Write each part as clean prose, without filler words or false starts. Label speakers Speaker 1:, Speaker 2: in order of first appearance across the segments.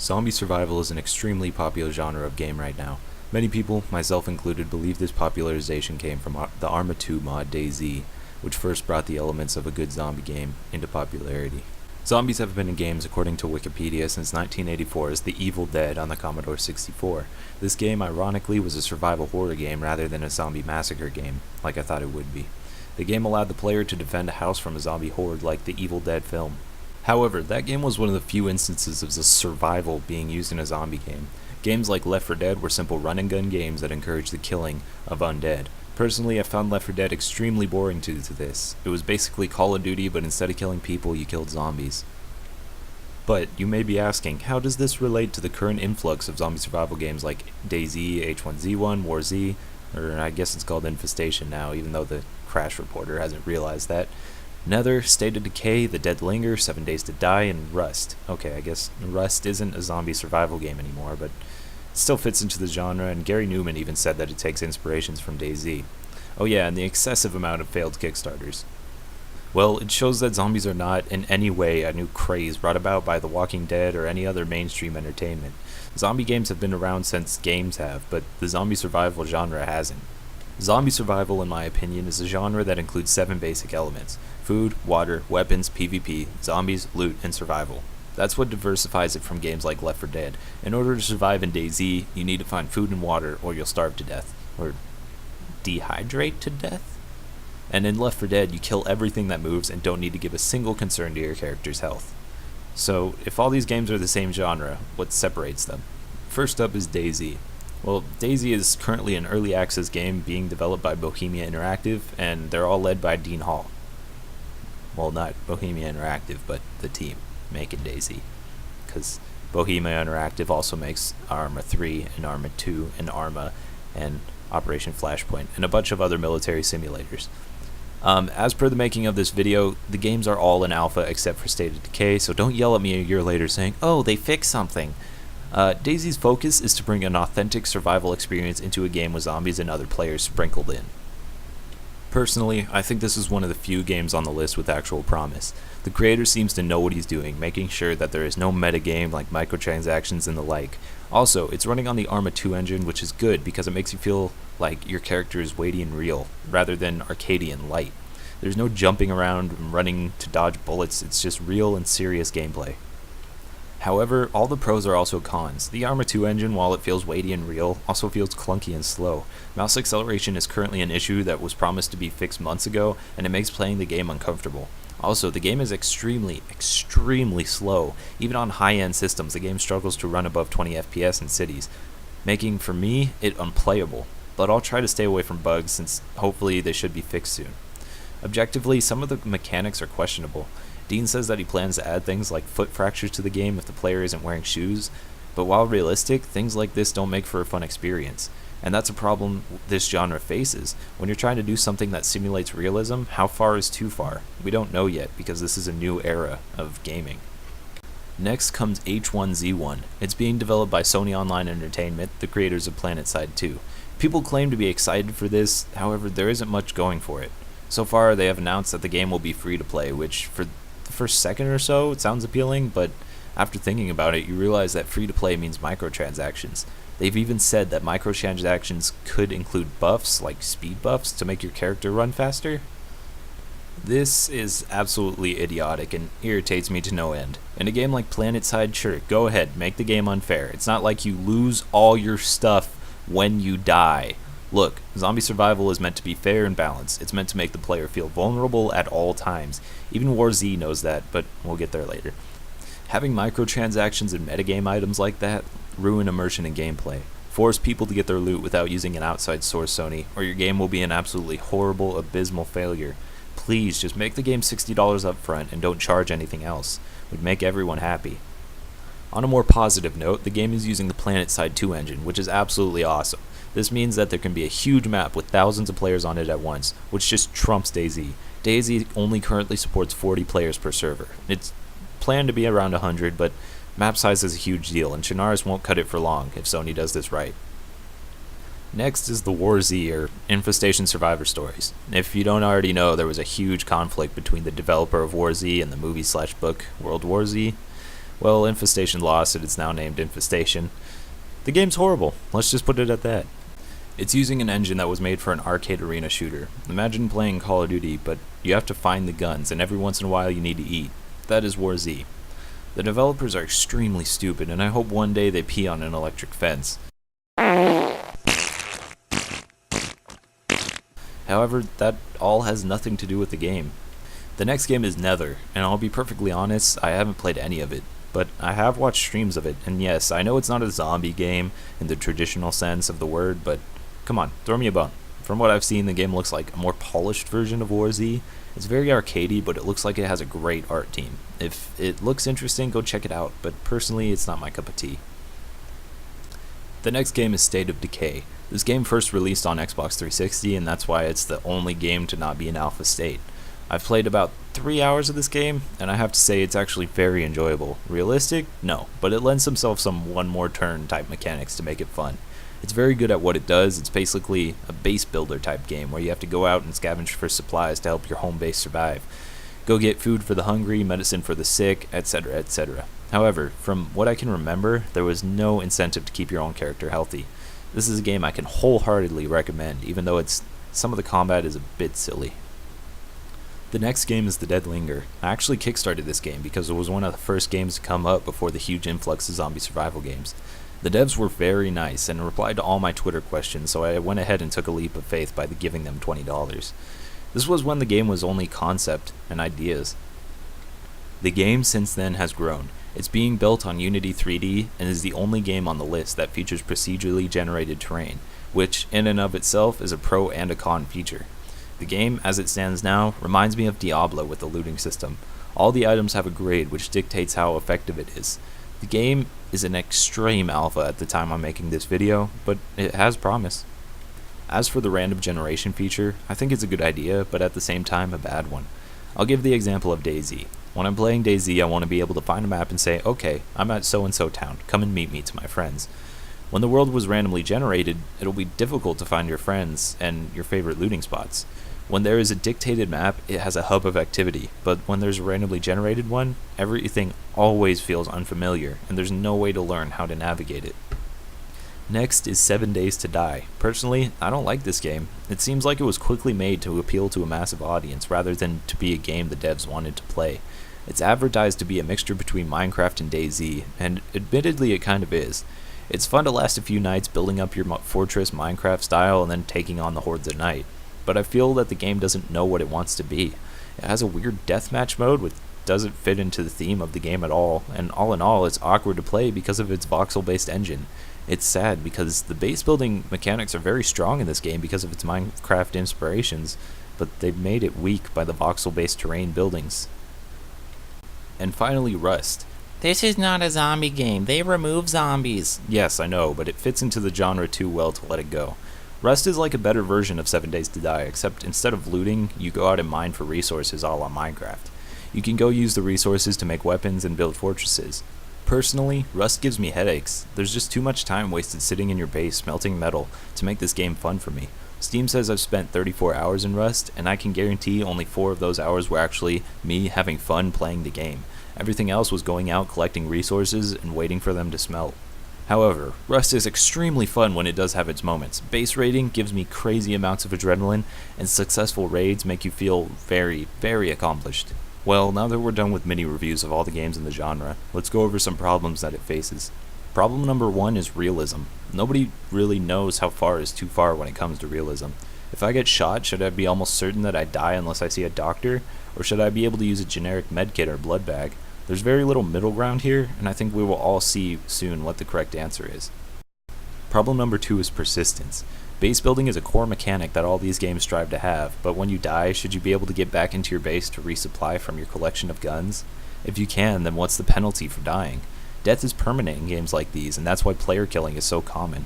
Speaker 1: Zombie survival is an extremely popular genre of game right now. Many people, myself included, believe this popularization came from the Arma 2 mod DayZ, which first brought the elements of a good zombie game into popularity. Zombies have been in games, according to Wikipedia, since 1984 as The Evil Dead on the Commodore 64. This game, ironically, was a survival horror game rather than a zombie massacre game, like I thought it would be. The game allowed the player to defend a house from a zombie horde like the Evil Dead film. However, that game was one of the few instances of the survival being used in a zombie game. Games like Left 4 Dead were simple run-and-gun games that encouraged the killing of undead. Personally, I found Left 4 Dead extremely boring due to this. It was basically Call of Duty, but instead of killing people, you killed zombies. But you may be asking, how does this relate to the current influx of zombie survival games like DayZ, H1Z1, War Z, or I guess it's called Infestation now, even though the crash reporter hasn't realized that. Nether, State of Decay, The Deadlinger, 7 Days to Die, and Rust. Okay, I guess Rust isn't a zombie survival game anymore, but it still fits into the genre, and Gary Newman even said that it takes inspirations from DayZ. Oh yeah, and the excessive amount of failed Kickstarters. Well, it shows that zombies are not in any way a new craze brought about by The Walking Dead or any other mainstream entertainment. Zombie games have been around since games have, but the zombie survival genre hasn't. Zombie survival, in my opinion, is a genre that includes 7 basic elements: food, water, weapons, PvP, zombies, loot, and survival. That's what diversifies it from games like Left 4 Dead. In order to survive in DayZ, you need to find food and water, or you'll starve to death. Or dehydrate to death? And in Left 4 Dead, you kill everything that moves and don't need to give a single concern to your character's health. So, if all these games are the same genre, what separates them? First up is DayZ. Well, DayZ is currently an early access game being developed by Bohemia Interactive, and they're all led by Dean Hall. Well, not Bohemia Interactive, but the team making DayZ. Because Bohemia Interactive also makes Arma 3 and Arma 2 and Arma and Operation Flashpoint and a bunch of other military simulators. As per the making of this video, the games are all in alpha except for State of Decay, so don't yell at me a year later saying, "Oh, they fixed something." DayZ's focus is to bring an authentic survival experience into a game with zombies and other players sprinkled in. Personally, I think this is one of the few games on the list with actual promise. The creator seems to know what he's doing, making sure that there is no metagame like microtransactions and the like. Also, it's running on the Arma 2 engine, which is good because it makes you feel like your character is weighty and real, rather than arcadey and light. There's no jumping around and running to dodge bullets, it's just real and serious gameplay. However, all the pros are also cons. The Arma 2 engine, while it feels weighty and real, also feels clunky and slow. Mouse acceleration is currently an issue that was promised to be fixed months ago, and it makes playing the game uncomfortable. Also, the game is extremely slow. Even on high-end systems, the game struggles to run above 20 FPS in cities, making, for me, it unplayable. But I'll try to stay away from bugs, since hopefully they should be fixed soon. Objectively, some of the mechanics are questionable. Dean says that he plans to add things like foot fractures to the game if the player isn't wearing shoes, but while realistic, things like this don't make for a fun experience. And that's a problem this genre faces. When you're trying to do something that simulates realism, how far is too far? We don't know yet, because this is a new era of gaming. Next comes H1Z1. It's being developed by Sony Online Entertainment, the creators of PlanetSide 2. People claim to be excited for this, however there isn't much going for it. So far, they have announced that the game will be free to play, which for the first second or so it sounds appealing, but after thinking about it, you realize that free to play means microtransactions. They've even said that microtransactions could include buffs, like speed buffs, to make your character run faster. This is absolutely idiotic and irritates me to no end. In a game like PlanetSide, sure, go ahead, make the game unfair. It's not like you lose all your stuff when you die. Look, zombie survival is meant to be fair and balanced. It's meant to make the player feel vulnerable at all times. Even War Z knows that, but we'll get there later. Having microtransactions and metagame items like that ruin immersion in gameplay. Force people to get their loot without using an outside source, Sony, or your game will be an absolutely horrible, abysmal failure. Please, just make the game $60 up front and don't charge anything else. It would make everyone happy. On a more positive note, the game is using the PlanetSide 2 engine, which is absolutely awesome. This means that there can be a huge map with thousands of players on it at once, which just trumps DayZ. DayZ only currently supports 40 players per server. It's planned to be around 100, but map size is a huge deal, and Chernarus won't cut it for long if Sony does this right. Next is the War Z, or Infestation Survivor Stories. If you don't already know, there was a huge conflict between the developer of War Z and the movie/book World War Z. Well, Infestation lost and it's now named Infestation. The game's horrible, let's just put it at that. It's using an engine that was made for an arcade arena shooter. Imagine playing Call of Duty, but you have to find the guns, and every once in a while you need to eat. That is War Z. The developers are extremely stupid, and I hope one day they pee on an electric fence. However, that all has nothing to do with the game. The next game is Nether, and I'll be perfectly honest, I haven't played any of it. But I have watched streams of it, and yes, I know it's not a zombie game in the traditional sense of the word, but come on, throw me a bone. From what I've seen, the game looks like a more polished version of War Z. It's very arcadey, but it looks like it has a great art team. If it looks interesting, go check it out, but personally, it's not my cup of tea. The next game is State of Decay. This game first released on Xbox 360, and that's why it's the only game to not be in alpha state. I've played about 3 hours of this game, and I have to say it's actually very enjoyable. Realistic? No, but it lends itself some one more turn type mechanics to make it fun. It's very good at what it does. It's basically a base builder type game where you have to go out and scavenge for supplies to help your home base survive. Go get food for the hungry, medicine for the sick, etc., etc. However, from what I can remember, there was no incentive to keep your own character healthy. This is a game I can wholeheartedly recommend, even though some of the combat is a bit silly. The next game is the Deadlinger. I actually kickstarted this game because it was one of the first games to come up before the huge influx of zombie survival games. The devs were very nice and replied to all my Twitter questions, so I went ahead and took a leap of faith by giving them $20. This was when the game was only concept and ideas. The game since then has grown. It's being built on Unity 3D and is the only game on the list that features procedurally generated terrain, which in and of itself is a pro and a con feature. The game, as it stands now, reminds me of Diablo with the looting system. All the items have a grade which dictates how effective it is. The game is an extreme alpha at the time I'm making this video, but it has promise. As for the random generation feature, I think it's a good idea, but at the same time a bad one. I'll give the example of DayZ. When I'm playing DayZ, I want to be able to find a map and say, okay, I'm at so-and-so town, come and meet me to my friends. When the world was randomly generated, it'll be difficult to find your friends and your favorite looting spots. When there is a dictated map, it has a hub of activity, but when there's a randomly generated one, everything always feels unfamiliar, and there's no way to learn how to navigate it. Next is 7 Days to Die. Personally, I don't like this game. It seems like it was quickly made to appeal to a massive audience rather than to be a game the devs wanted to play. It's advertised to be a mixture between Minecraft and DayZ, and admittedly it kind of is. It's fun to last a few nights building up your fortress Minecraft style and then taking on the hordes at night. But I feel that the game doesn't know what it wants to be. It has a weird deathmatch mode which doesn't fit into the theme of the game at all, and all in all it's awkward to play because of its voxel-based engine. It's sad because the base building mechanics are very strong in this game because of its Minecraft inspirations, but they've made it weak by the voxel-based terrain buildings. And finally, Rust.
Speaker 2: This is not a zombie game. They remove zombies.
Speaker 1: Yes, I know, but it fits into the genre too well to let it go. Rust is like a better version of 7 Days to Die, except instead of looting, you go out and mine for resources all on Minecraft. You can go use the resources to make weapons and build fortresses. Personally, Rust gives me headaches. There's just too much time wasted sitting in your base smelting metal to make this game fun for me. Steam says I've spent 34 hours in Rust, and I can guarantee only 4 of those hours were actually me having fun playing the game. Everything else was going out collecting resources and waiting for them to smelt. However, Rust is extremely fun when it does have its moments. Base raiding gives me crazy amounts of adrenaline, and successful raids make you feel very, very accomplished. Well, now that we're done with mini reviews of all the games in the genre, let's go over some problems that it faces. Problem number 1 is realism. Nobody really knows how far is too far when it comes to realism. If I get shot, should I be almost certain that I die unless I see a doctor, or should I be able to use a generic medkit or blood bag? There's very little middle ground here, and I think we will all see soon what the correct answer is. Problem number 2 is persistence. Base building is a core mechanic that all these games strive to have, but when you die, should you be able to get back into your base to resupply from your collection of guns? If you can, then what's the penalty for dying? Death is permanent in games like these, and that's why player killing is so common.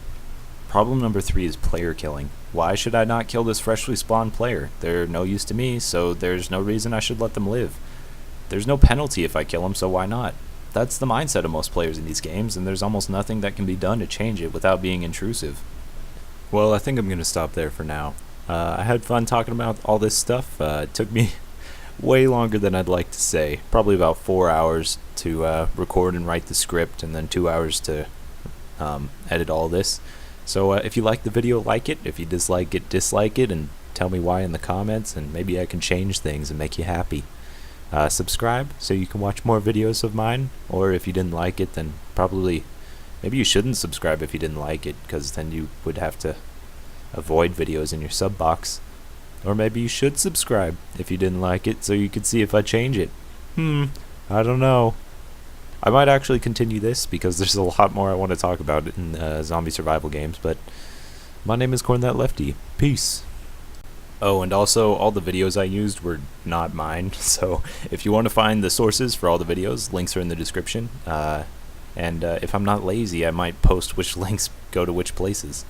Speaker 1: Problem number 3 is player killing. Why should I not kill this freshly spawned player? They're no use to me, so there's no reason I should let them live. There's no penalty if I kill him, so why not? That's the mindset of most players in these games, and there's almost nothing that can be done to change it without being intrusive. Well, I think I'm going to stop there for now. I had fun talking about all this stuff. It took me way longer than I'd like to say. Probably about 4 hours to record and write the script, and then 2 hours to edit all this. So if you like the video, like it. If you dislike it, dislike it, and tell me why in the comments, and maybe I can change things and make you happy. Subscribe so you can watch more videos of mine, or if you didn't like it, then maybe you shouldn't subscribe if you didn't like it, because then you would have to avoid videos in your sub box. Or maybe you should subscribe if you didn't like it, so you could see if I change it. I don't know. I might actually continue this, because there's a lot more I want to talk about in zombie survival games, but my name is Corn That Lefty. Peace. Oh, and also, all the videos I used were not mine, so if you want to find the sources for all the videos, links are in the description. And if I'm not lazy, I might post which links go to which places.